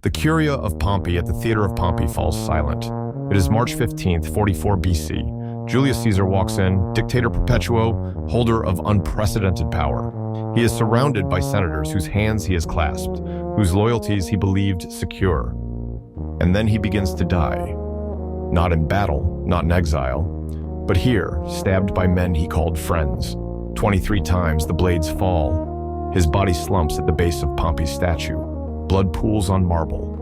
The Curia of Pompey at the Theater of Pompey falls silent. It is March 15th, 44 BC. Julius Caesar walks in, dictator perpetuo, holder of unprecedented power. He is surrounded by senators whose hands he has clasped, whose loyalties he believed secure. And then he begins to die. Not in battle, not in exile, but here, stabbed by men he called friends. 23 times the blades fall. His body slumps at the base of Pompey's statue. Blood pools on marble.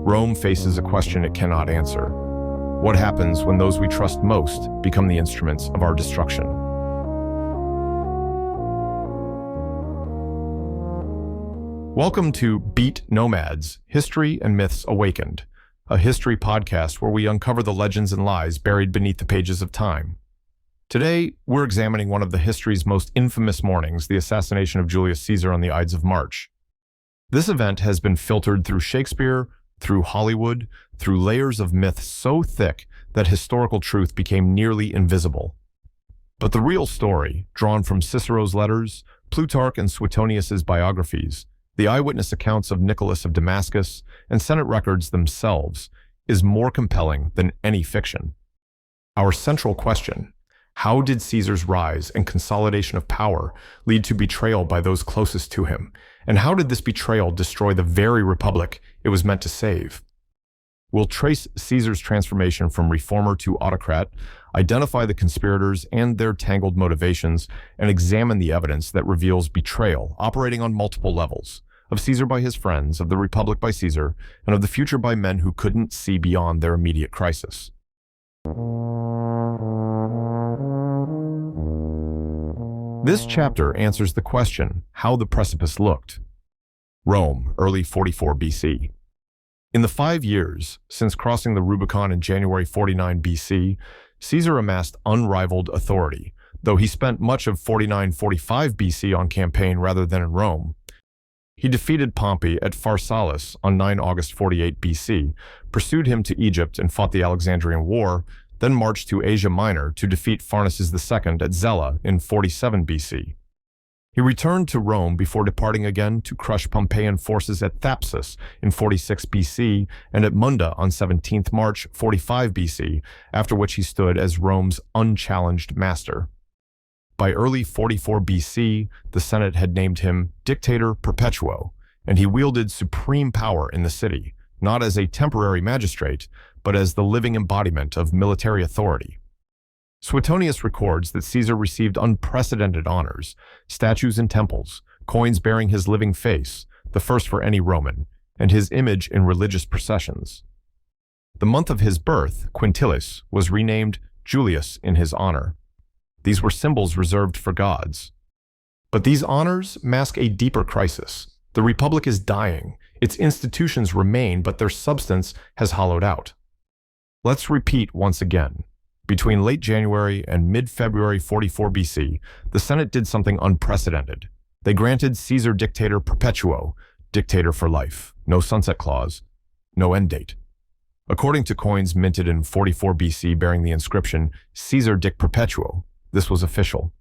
Rome faces a question it cannot answer. What happens when those we trust most become the instruments of our destruction? Welcome to Beat Nomads, History and Myths Awakened, a history podcast where we uncover the legends and lies buried beneath the pages of time. Today, we're examining one of the history's most infamous mornings, the assassination of Julius Caesar on the Ides of March. This event has been filtered through Shakespeare, through Hollywood, through layers of myth so thick that historical truth became nearly invisible. But the real story, drawn from Cicero's letters, Plutarch and Suetonius's biographies, the eyewitness accounts of Nicholas of Damascus, and Senate records themselves, is more compelling than any fiction. Our central question: how did Caesar's rise and consolidation of power lead to betrayal by those closest to him? And how did this betrayal destroy the very republic it was meant to save? We'll trace Caesar's transformation from reformer to autocrat, identify the conspirators and their tangled motivations, and examine the evidence that reveals betrayal operating on multiple levels, of Caesar by his friends, of the republic by Caesar, and of the future by men who couldn't see beyond their immediate crisis. This chapter answers the question how the precipice looked. Rome, early 44 BC. In the 5 years since crossing the Rubicon in January 49 BC, Caesar amassed unrivaled authority, though he spent much of 49-45 BC on campaign rather than in Rome. He defeated Pompey at Pharsalus on 9 August 48 BC, pursued him to Egypt and fought the Alexandrian War, then marched to Asia Minor to defeat Pharnaces II at Zela in 47 BC. He returned to Rome before departing again to crush Pompeian forces at Thapsus in 46 BC and at Munda on 17th March 45 BC, after which he stood as Rome's unchallenged master. By early 44 BC, the Senate had named him Dictator Perpetuo, and he wielded supreme power in the city, not as a temporary magistrate, but as the living embodiment of military authority. Suetonius records that Caesar received unprecedented honors, statues in temples, coins bearing his living face, the first for any Roman, and his image in religious processions. The month of his birth, Quintilis, was renamed Julius in his honor. These were symbols reserved for gods. But these honors mask a deeper crisis. The republic is dying. Its institutions remain, but their substance has hollowed out. Let's repeat once again. Between late January and mid-February 44 BC, the Senate did something unprecedented. They granted Caesar Dictator Perpetuo, dictator for life, no sunset clause, no end date. According to coins minted in 44 BC bearing the inscription Caesar Dic Perpetuo, this was official,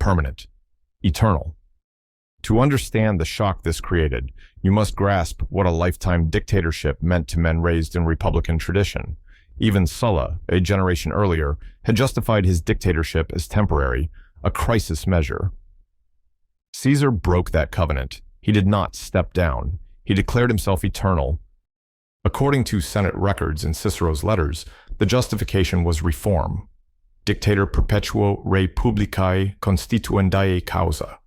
permanent, eternal. To understand the shock this created, you must grasp what a lifetime dictatorship meant to men raised in republican tradition. Even Sulla, a generation earlier, had justified his dictatorship as temporary, a crisis measure. Caesar broke that covenant. He did not step down. He declared himself eternal. According to Senate records and Cicero's letters, the justification was reform. Dictator perpetuo re publicae constituendae causa.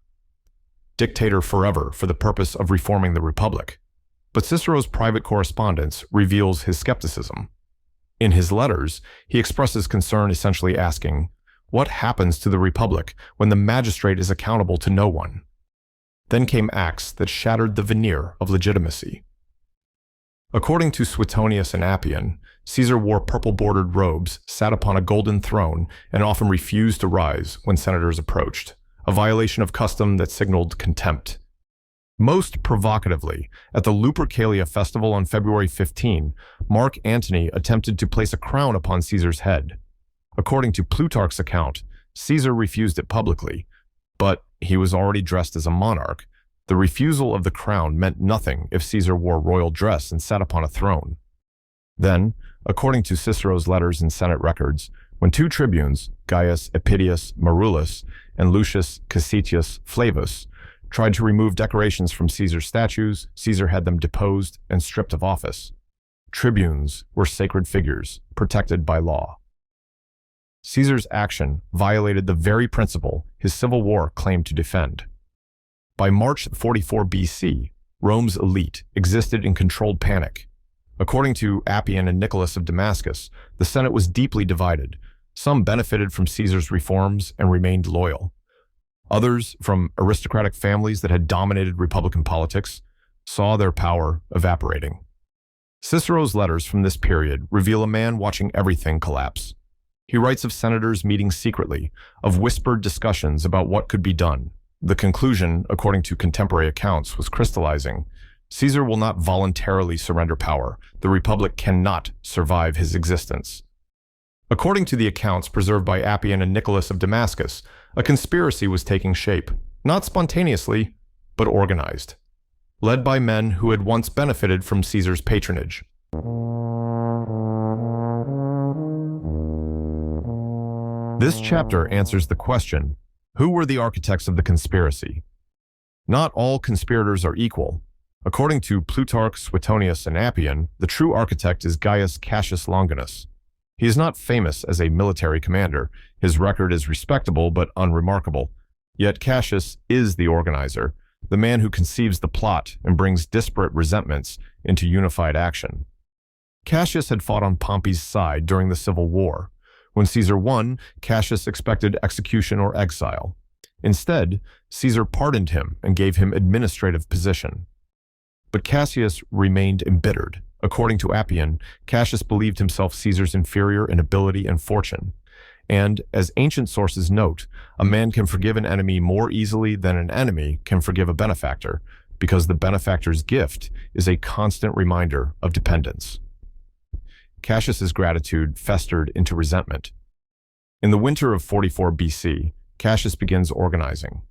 Dictator forever for the purpose of reforming the republic. But Cicero's private correspondence reveals his skepticism. In his letters, he expresses concern essentially asking, what happens to the republic when the magistrate is accountable to no one? Then came acts that shattered the veneer of legitimacy. According to Suetonius and Appian, Caesar wore purple-bordered robes, sat upon a golden throne, and often refused to rise when senators approached, a violation of custom that signaled contempt. Most provocatively, at the Lupercalia festival on February 15, Mark Antony attempted to place a crown upon Caesar's head. According to Plutarch's account, Caesar refused it publicly, but he was already dressed as a monarch. The refusal of the crown meant nothing if Caesar wore royal dress and sat upon a throne. Then, according to Cicero's letters and Senate records, when two tribunes, Gaius Epidius Marulus and Lucius Cassitius Flavus, tried to remove decorations from Caesar's statues, Caesar had them deposed and stripped of office. Tribunes were sacred figures, protected by law. Caesar's action violated the very principle his civil war claimed to defend. By March 44 BC, Rome's elite existed in controlled panic. According to Appian and Nicholas of Damascus, the Senate was deeply divided. Some benefited from Caesar's reforms and remained loyal. Others, from aristocratic families that had dominated republican politics, saw their power evaporating. Cicero's letters from this period reveal a man watching everything collapse. He writes of senators meeting secretly, of whispered discussions about what could be done. The conclusion, according to contemporary accounts, was crystallizing. Caesar will not voluntarily surrender power. The Republic cannot survive his existence. According to the accounts preserved by Appian and Nicholas of Damascus, a conspiracy was taking shape, not spontaneously, but organized, led by men who had once benefited from Caesar's patronage. This chapter answers the question, who were the architects of the conspiracy? Not all conspirators are equal. According to Plutarch, Suetonius, and Appian, the true architect is Gaius Cassius Longinus. He is not famous as a military commander. His record is respectable but unremarkable. Yet Cassius is the organizer, the man who conceives the plot and brings disparate resentments into unified action. Cassius had fought on Pompey's side during the Civil War. When Caesar won, Cassius expected execution or exile. Instead, Caesar pardoned him and gave him administrative position. But Cassius remained embittered. According to Appian, Cassius believed himself Caesar's inferior in ability and fortune. And, as ancient sources note, a man can forgive an enemy more easily than an enemy can forgive a benefactor, because the benefactor's gift is a constant reminder of dependence. Cassius's gratitude festered into resentment. In the winter of 44 BC, Cassius begins organizing.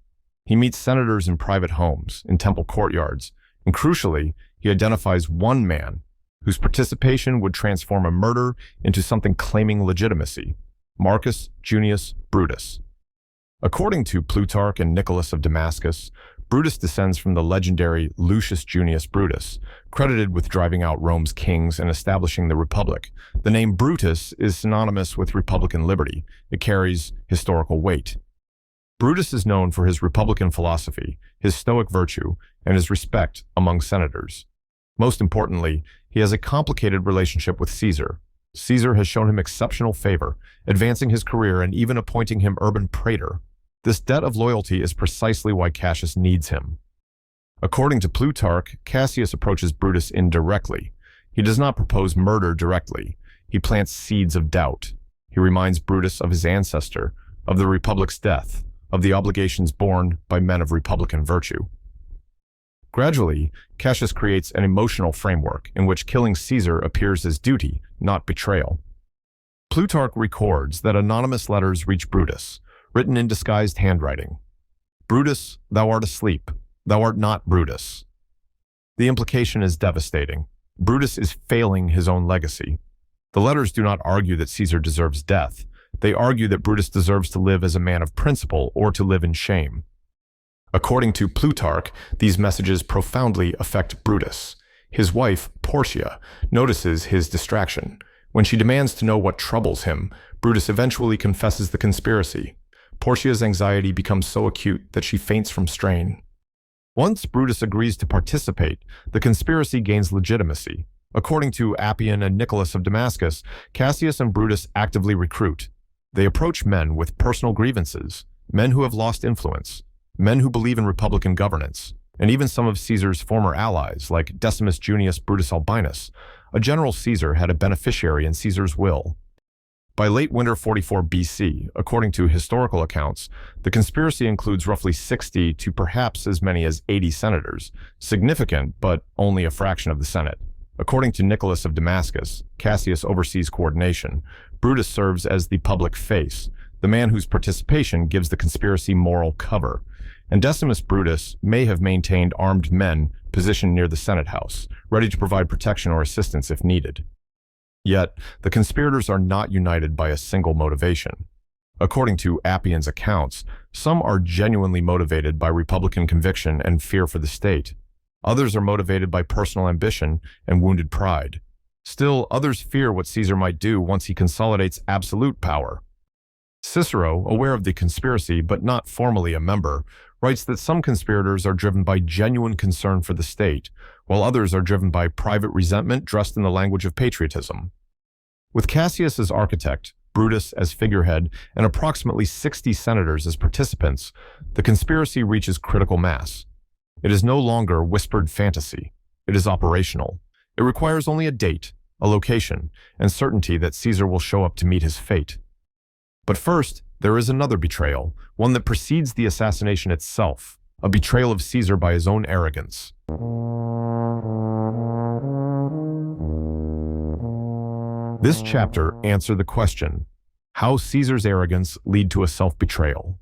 He meets senators in private homes, in temple courtyards, and crucially, he identifies one man whose participation would transform a murder into something claiming legitimacy: Marcus Junius Brutus. According to Plutarch and Nicholas of Damascus, Brutus descends from the legendary Lucius Junius Brutus, credited with driving out Rome's kings and establishing the Republic. The name Brutus is synonymous with republican liberty. It carries historical weight. Brutus is known for his republican philosophy, his stoic virtue, and his respect among senators. Most importantly, he has a complicated relationship with Caesar. Caesar has shown him exceptional favor, advancing his career and even appointing him urban praetor. This debt of loyalty is precisely why Cassius needs him. According to Plutarch, Cassius approaches Brutus indirectly. He does not propose murder directly. He plants seeds of doubt. He reminds Brutus of his ancestor, of the Republic's death, of the obligations borne by men of republican virtue. Gradually, Cassius creates an emotional framework in which killing Caesar appears as duty, not betrayal. Plutarch records that anonymous letters reach Brutus, written in disguised handwriting. "Brutus, thou art asleep. Thou art not Brutus." The implication is devastating. Brutus is failing his own legacy. The letters do not argue that Caesar deserves death. They argue that Brutus deserves to live as a man of principle or to live in shame. According to Plutarch, these messages profoundly affect Brutus. His wife, Portia, notices his distraction. When she demands to know what troubles him, Brutus eventually confesses the conspiracy. Portia's anxiety becomes so acute that she faints from strain. Once Brutus agrees to participate, the conspiracy gains legitimacy. According to Appian and Nicholas of Damascus, Cassius and Brutus actively recruit. They approach men with personal grievances, men who have lost influence, men who believe in republican governance, and even some of Caesar's former allies, like Decimus Junius Brutus Albinus. A general Caesar had a beneficiary in Caesar's will. By late winter 44 BC, according to historical accounts, the conspiracy includes roughly 60 to perhaps as many as 80 senators, significant but only a fraction of the Senate. According to Nicholas of Damascus, Cassius oversees coordination. Brutus serves as the public face, the man whose participation gives the conspiracy moral cover. and Decimus Brutus may have maintained armed men positioned near the Senate House, ready to provide protection or assistance if needed. Yet, the conspirators are not united by a single motivation. According to Appian's accounts, some are genuinely motivated by Republican conviction and fear for the state. Others are motivated by personal ambition and wounded pride. Still, others fear what Caesar might do once he consolidates absolute power. Cicero, aware of the conspiracy but not formally a member, writes that some conspirators are driven by genuine concern for the state, while others are driven by private resentment dressed in the language of patriotism. With Cassius as architect, Brutus as figurehead, and approximately 60 senators as participants, the conspiracy reaches critical mass. It is no longer whispered fantasy. It is operational. It requires only a date, a location, and certainty that Caesar will show up to meet his fate. But first, there is another betrayal, one that precedes the assassination itself, a betrayal of Caesar by his own arrogance. This chapter answers the question, how Caesar's arrogance lead to a self-betrayal.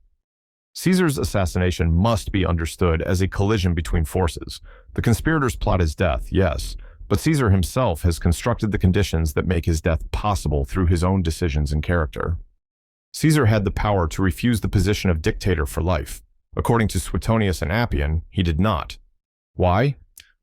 Caesar's assassination must be understood as a collision between forces. The conspirators plot his death, yes, but Caesar himself has constructed the conditions that make his death possible through his own decisions and character. Caesar had the power to refuse the position of dictator for life. According to Suetonius and Appian, he did not. Why?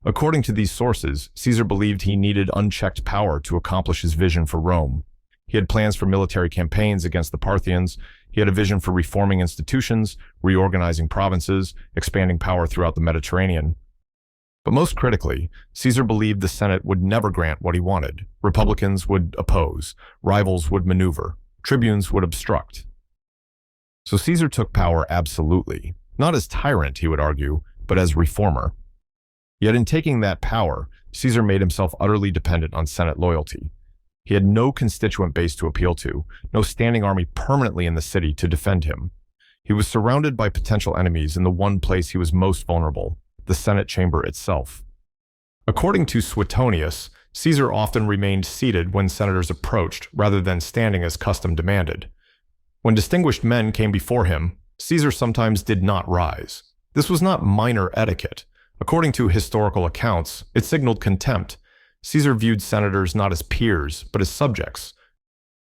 According to these sources, Caesar believed he needed unchecked power to accomplish his vision for Rome. He had plans for military campaigns against the Parthians. He had a vision for reforming institutions, reorganizing provinces, expanding power throughout the Mediterranean. But most critically, Caesar believed the Senate would never grant what he wanted. Republicans would oppose, rivals would maneuver, tribunes would obstruct. So Caesar took power absolutely, not as tyrant, he would argue, but as reformer. Yet in taking that power, Caesar made himself utterly dependent on Senate loyalty. He had no constituent base to appeal to, no standing army permanently in the city to defend him. He was surrounded by potential enemies in the one place he was most vulnerable, the Senate chamber itself. According to Suetonius, Caesar often remained seated when senators approached, rather than standing as custom demanded. When distinguished men came before him, Caesar sometimes did not rise. This was not minor etiquette. According to historical accounts, it signaled contempt. Caesar viewed senators not as peers, but as subjects.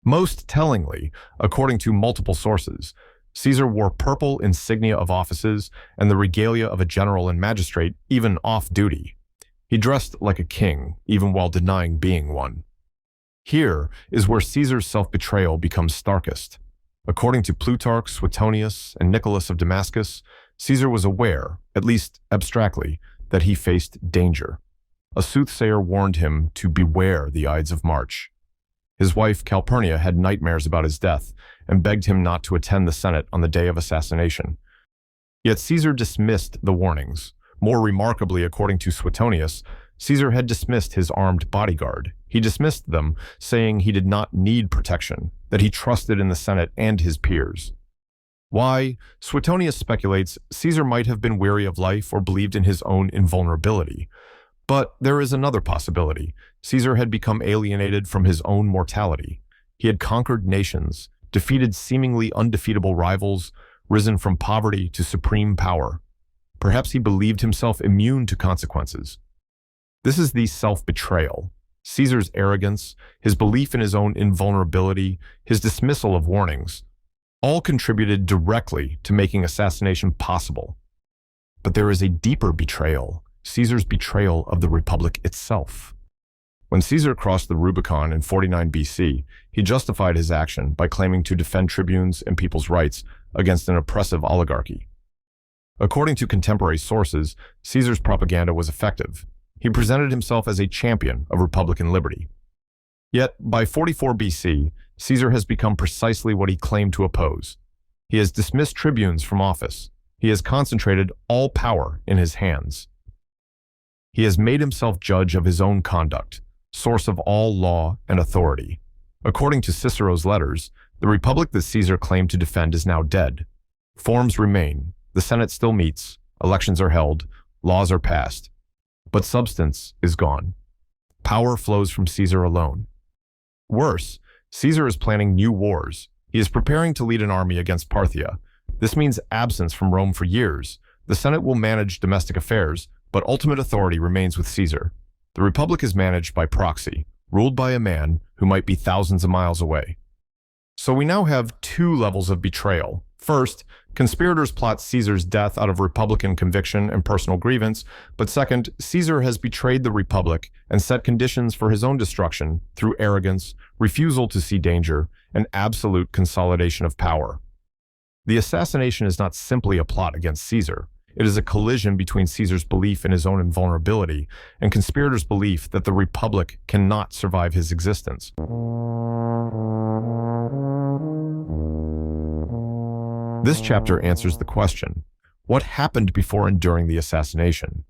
Most tellingly, according to multiple sources, Caesar wore purple insignia of offices and the regalia of a general and magistrate, even off-duty. He dressed like a king, even while denying being one. Here is where Caesar's self-betrayal becomes starkest. According to Plutarch, Suetonius, and Nicholas of Damascus, Caesar was aware, at least abstractly, that he faced danger. A soothsayer warned him to beware the Ides of March. His wife, Calpurnia, had nightmares about his death and begged him not to attend the Senate on the day of assassination. Yet Caesar dismissed the warnings. More remarkably, according to Suetonius, Caesar had dismissed his armed bodyguard. He dismissed them, saying he did not need protection, that he trusted in the Senate and his peers. Why? Suetonius speculates Caesar might have been weary of life or believed in his own invulnerability. But there is another possibility. Caesar had become alienated from his own mortality. He had conquered nations, defeated seemingly undefeatable rivals, risen from poverty to supreme power. Perhaps he believed himself immune to consequences. This is the self-betrayal. Caesar's arrogance, his belief in his own invulnerability, his dismissal of warnings, all contributed directly to making assassination possible. But there is a deeper betrayal, Caesar's betrayal of the Republic itself. When Caesar crossed the Rubicon in 49 BC, he justified his action by claiming to defend tribunes and people's rights against an oppressive oligarchy. According to contemporary sources, Caesar's propaganda was effective. He presented himself as a champion of Republican liberty. Yet, by 44 BC, Caesar has become precisely what he claimed to oppose. He has dismissed tribunes from office. He has concentrated all power in his hands. He has made himself judge of his own conduct, source of all law and authority. According to Cicero's letters, the republic that Caesar claimed to defend is now dead. Forms remain. The Senate still meets, elections are held, laws are passed. But substance is gone. Power flows from Caesar alone. Worse, Caesar is planning new wars. He is preparing to lead an army against Parthia. This means absence from Rome for years, The Senate will manage domestic affairs, but ultimate authority remains with Caesar. The Republic is managed by proxy, ruled by a man who might be thousands of miles away. So we now have two levels of betrayal. First, conspirators plot Caesar's death out of Republican conviction and personal grievance, but second, Caesar has betrayed the Republic and set conditions for his own destruction through arrogance, refusal to see danger, and absolute consolidation of power. The assassination is not simply a plot against Caesar. It is a collision between Caesar's belief in his own invulnerability and conspirators' belief that the Republic cannot survive his existence. This chapter answers the question, what happened before and during the assassination?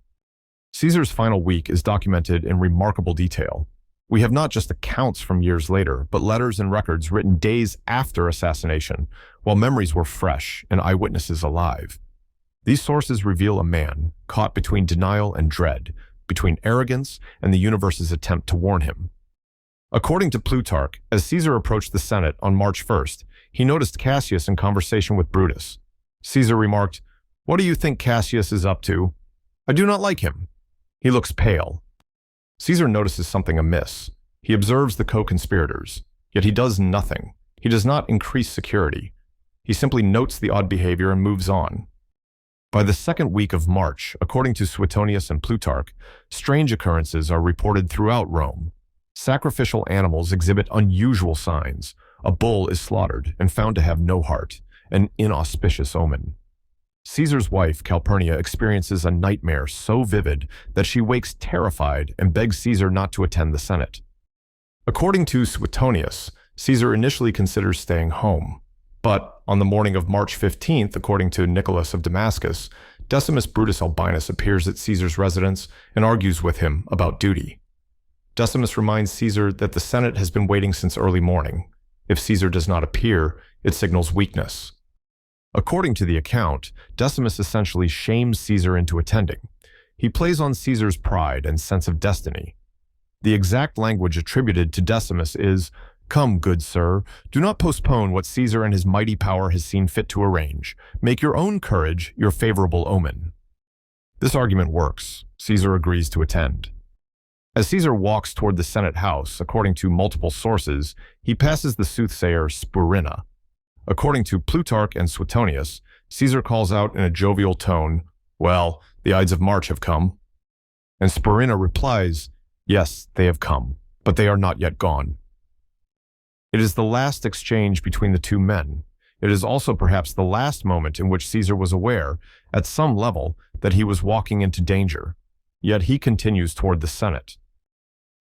Caesar's final week is documented in remarkable detail. We have not just accounts from years later, but letters and records written days after assassination, while memories were fresh and eyewitnesses alive. These sources reveal a man caught between denial and dread, between arrogance and the universe's attempt to warn him. According to Plutarch, as Caesar approached the Senate on March 1st, he noticed Cassius in conversation with Brutus. Caesar remarked, "What do you think Cassius is up to? I do not like him. He looks pale." Caesar notices something amiss. He observes the co-conspirators, yet he does nothing. He does not increase security. He simply notes the odd behavior and moves on. By the second week of March, according to Suetonius and Plutarch, strange occurrences are reported throughout Rome. Sacrificial animals exhibit unusual signs. A bull is slaughtered and found to have no heart, an inauspicious omen. Caesar's wife, Calpurnia, experiences a nightmare so vivid that she wakes terrified and begs Caesar not to attend the Senate. According to Suetonius, Caesar initially considers staying home. But on the morning of March 15th, according to Nicholas of Damascus, Decimus Brutus Albinus appears at Caesar's residence and argues with him about duty. Decimus reminds Caesar that the Senate has been waiting since early morning. If Caesar does not appear, it signals weakness. According to the account, Decimus essentially shames Caesar into attending. He plays on Caesar's pride and sense of destiny. The exact language attributed to Decimus is, "Come, good sir, do not postpone what Caesar and his mighty power has seen fit to arrange. Make your own courage your favorable omen." This argument works. Caesar agrees to attend. As Caesar walks toward the Senate house, according to multiple sources, he passes the soothsayer Spurina. According to Plutarch and Suetonius, Caesar calls out in a jovial tone, "Well, the Ides of March have come." And Spurina replies, "Yes, they have come, but they are not yet gone." It is the last exchange between the two men. It is also perhaps the last moment in which Caesar was aware, at some level, that he was walking into danger. Yet he continues toward the Senate.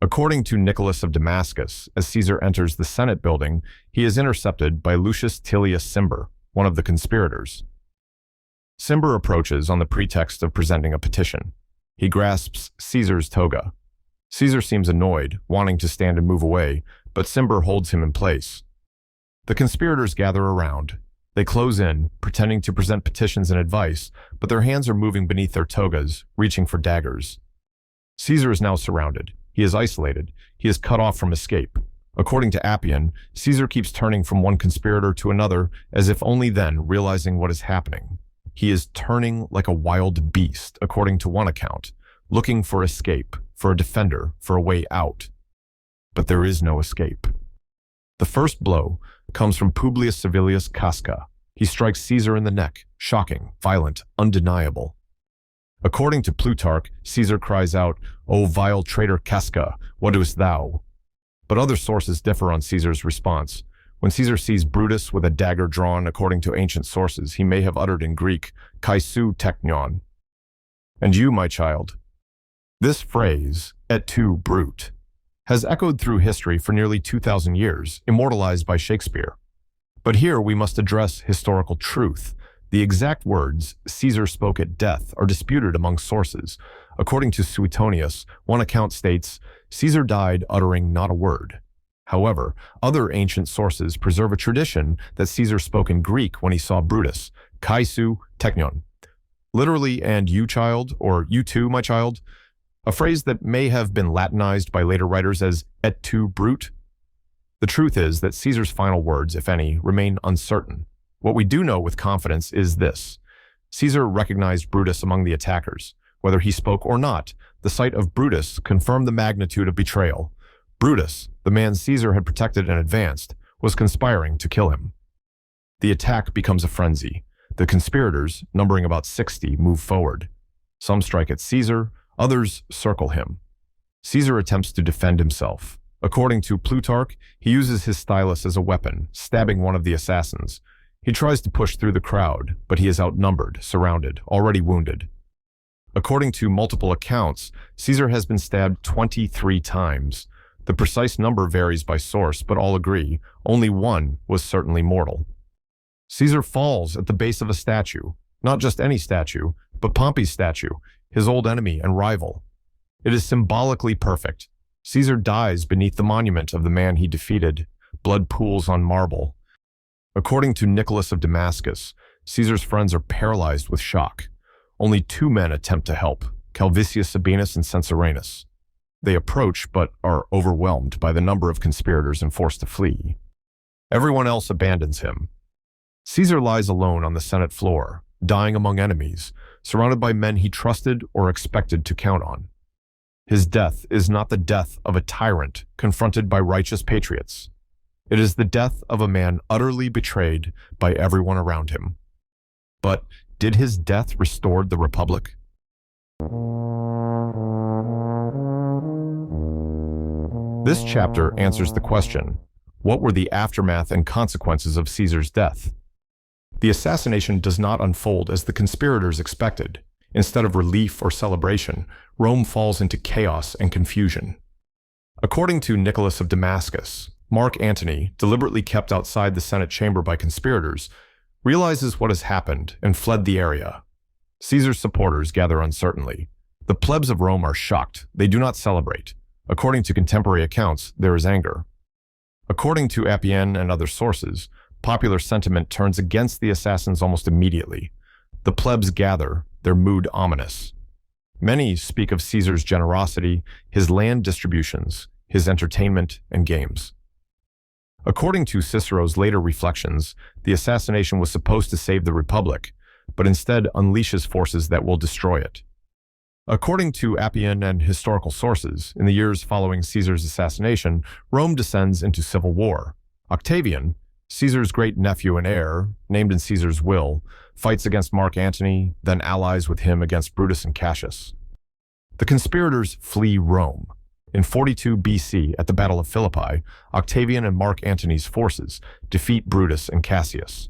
According to Nicholas of Damascus, as Caesar enters the Senate building, he is intercepted by Lucius Tillius Cimber, one of the conspirators. Cimber approaches on the pretext of presenting a petition. He grasps Caesar's toga. Caesar seems annoyed, wanting to stand and move away, but Cimber holds him in place. The conspirators gather around. They close in, pretending to present petitions and advice, but their hands are moving beneath their togas, reaching for daggers. Caesar is now surrounded. He is isolated. He is cut off from escape. According to Appian, Caesar keeps turning from one conspirator to another, as if only then realizing what is happening. He is turning like a wild beast, according to one account, looking for escape, for a defender, for a way out. But there is no escape. The first blow comes from Publius Servilius Casca. He strikes Caesar in the neck, shocking, violent, undeniable. According to Plutarch, Caesar cries out, "O vile traitor Casca, what doest thou?" But other sources differ on Caesar's response. When Caesar sees Brutus with a dagger drawn, according to ancient sources, he may have uttered in Greek, "Kai su teknion." And you, my child. This phrase, "et tu, brute," has echoed through history for nearly 2,000 years, immortalized by Shakespeare. But here we must address historical truth. The exact words Caesar spoke at death are disputed among sources. According to Suetonius, one account states, Caesar died uttering not a word. However, other ancient sources preserve a tradition that Caesar spoke in Greek when he saw Brutus, kai su teknion, literally "and you, child," or "you too, my child," a phrase that may have been Latinized by later writers as "et tu, brute." The truth is that Caesar's final words, if any, remain uncertain. What we do know with confidence is this: Caesar recognized Brutus among the attackers. Whether he spoke or not, the sight of Brutus confirmed the magnitude of betrayal. Brutus, the man Caesar had protected and advanced, was conspiring to kill him. The attack becomes a frenzy. The conspirators, numbering about 60, move forward. Some strike at Caesar, others circle him. Caesar attempts to defend himself. According to Plutarch, he uses his stylus as a weapon, stabbing one of the assassins. He tries to push through the crowd, but he is outnumbered, surrounded, already wounded. According to multiple accounts, Caesar has been stabbed 23 times. The precise number varies by source, but all agree only one was certainly mortal. Caesar falls at the base of a statue, not just any statue, but Pompey's statue, his old enemy and rival. It is symbolically perfect. Caesar dies beneath the monument of the man he defeated. Blood pools on marble. According to Nicholas of Damascus, Caesar's friends are paralyzed with shock. Only 2 men attempt to help, Calvisius Sabinus and Censorenus. They approach, but are overwhelmed by the number of conspirators and forced to flee. Everyone else abandons him. Caesar lies alone on the Senate floor, dying among enemies, surrounded by men he trusted or expected to count on. His death is not the death of a tyrant confronted by righteous patriots. It is the death of a man utterly betrayed by everyone around him. But did his death restore the Republic? This chapter answers the question, what were the aftermath and consequences of Caesar's death? The assassination does not unfold as the conspirators expected. Instead of relief or celebration, Rome falls into chaos and confusion. According to Nicholas of Damascus, Mark Antony, deliberately kept outside the Senate chamber by conspirators, realizes what has happened and fled the area. Caesar's supporters gather uncertainly. The plebs of Rome are shocked. They do not celebrate. According to contemporary accounts, there is anger. According to Appian and other sources, popular sentiment turns against the assassins almost immediately. The plebs gather, their mood ominous. Many speak of Caesar's generosity, his land distributions, his entertainment, and games. According to Cicero's later reflections, the assassination was supposed to save the Republic, but instead unleashes forces that will destroy it. According to Appian and historical sources, in the years following Caesar's assassination, Rome descends into civil war. Octavian, Caesar's great-nephew and heir, named in Caesar's will, fights against Mark Antony, then allies with him against Brutus and Cassius. The conspirators flee Rome. In 42 BC, at the Battle of Philippi, Octavian and Mark Antony's forces defeat Brutus and Cassius.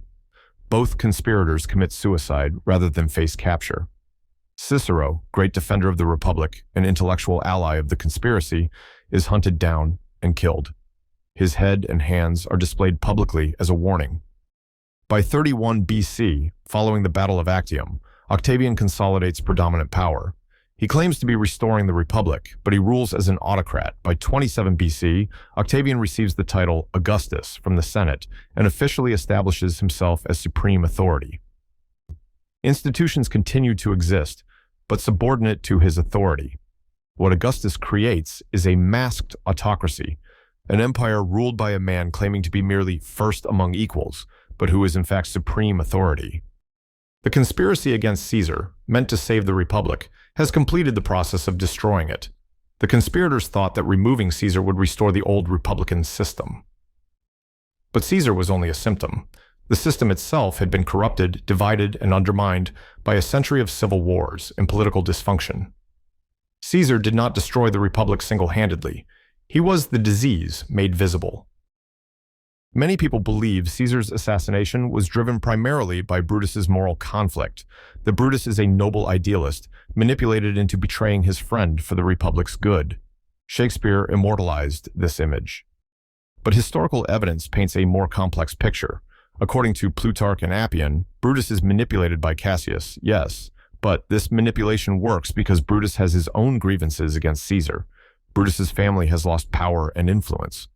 Both conspirators commit suicide rather than face capture. Cicero, great defender of the Republic and intellectual ally of the conspiracy, is hunted down and killed. His head and hands are displayed publicly as a warning. By 31 BC, following the Battle of Actium, Octavian consolidates predominant power. He claims to be restoring the Republic, but he rules as an autocrat. By 27 BC, Octavian receives the title Augustus from the Senate and officially establishes himself as supreme authority. Institutions continue to exist, but subordinate to his authority. What Augustus creates is a masked autocracy, an empire ruled by a man claiming to be merely first among equals, but who is in fact supreme authority. The conspiracy against Caesar, meant to save the Republic, has completed the process of destroying it. The conspirators thought that removing Caesar would restore the old Republican system. But Caesar was only a symptom. The system itself had been corrupted, divided, and undermined by a century of civil wars and political dysfunction. Caesar did not destroy the Republic single-handedly. He was the disease made visible. Many people believe Caesar's assassination was driven primarily by Brutus's moral conflict, that Brutus is a noble idealist, manipulated into betraying his friend for the Republic's good. Shakespeare immortalized this image. But historical evidence paints a more complex picture. According to Plutarch and Appian, Brutus is manipulated by Cassius, yes, but this manipulation works because Brutus has his own grievances against Caesar. Brutus's family has lost power and influence.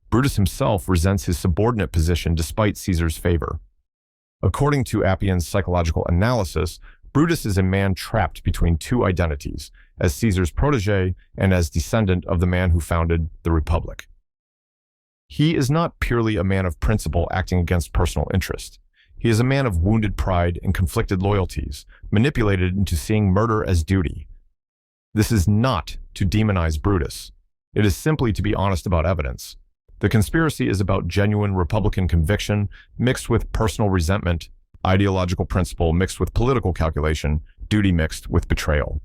Brutus himself resents his subordinate position despite Caesar's favor. According to Appian's psychological analysis, Brutus is a man trapped between two identities, as Caesar's protege and as descendant of the man who founded the Republic. He is not purely a man of principle acting against personal interest. He is a man of wounded pride and conflicted loyalties, manipulated into seeing murder as duty. This is not to demonize Brutus. It is simply to be honest about evidence. The conspiracy is about genuine Republican conviction mixed with personal resentment, ideological principle mixed with political calculation, duty mixed with betrayal.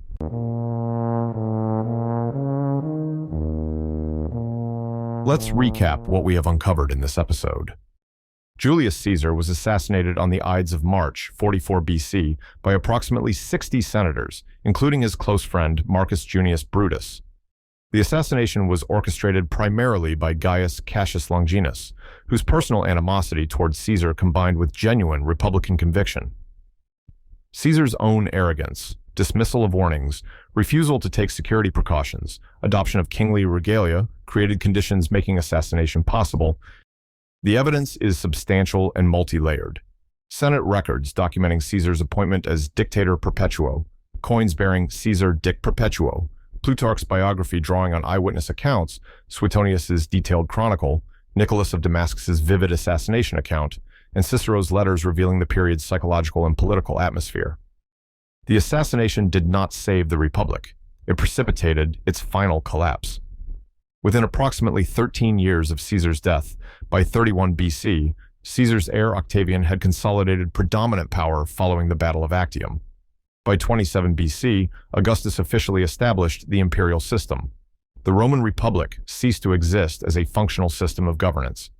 Let's recap what we have uncovered in this episode. Julius Caesar was assassinated on the Ides of March, 44 BC, by approximately 60 senators, including his close friend Marcus Junius Brutus. The assassination was orchestrated primarily by Gaius Cassius Longinus, whose personal animosity towards Caesar combined with genuine Republican conviction. Caesar's own arrogance, dismissal of warnings, refusal to take security precautions, adoption of kingly regalia created conditions making assassination possible. The evidence is substantial and multi-layered. Senate records documenting Caesar's appointment as dictator perpetuo, coins bearing Caesar Dic Perpetuo, Plutarch's biography drawing on eyewitness accounts, Suetonius's detailed chronicle, Nicholas of Damascus's vivid assassination account, and Cicero's letters revealing the period's psychological and political atmosphere. The assassination did not save the Republic. It precipitated its final collapse. Within approximately 13 years of Caesar's death, by 31 BC, Caesar's heir Octavian had consolidated predominant power following the Battle of Actium. By 27 BC, Augustus officially established the imperial system. The Roman Republic ceased to exist as a functional system of governance.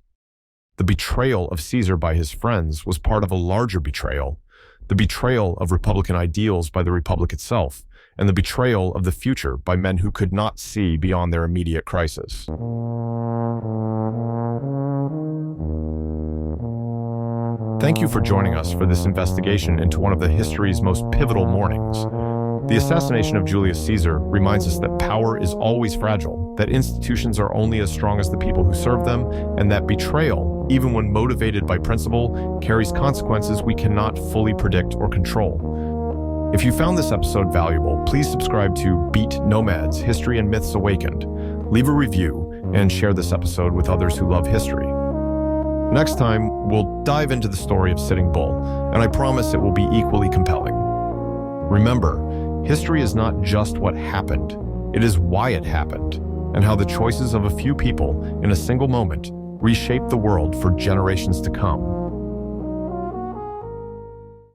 The betrayal of Caesar by his friends was part of a larger betrayal, the betrayal of republican ideals by the Republic itself, and the betrayal of the future by men who could not see beyond their immediate crisis. Thank you for joining us for this investigation into one of the history's most pivotal mornings. The assassination of Julius Caesar reminds us that power is always fragile, that institutions are only as strong as the people who serve them, and that betrayal, even when motivated by principle, carries consequences we cannot fully predict or control. If you found this episode valuable, please subscribe to Beat Nomads: History and Myths Awakened. Leave a review and share this episode with others who love history. Next time, we'll dive into the story of Sitting Bull, and I promise it will be equally compelling. Remember, history is not just what happened, it is why it happened, and how the choices of a few people in a single moment reshape the world for generations to come.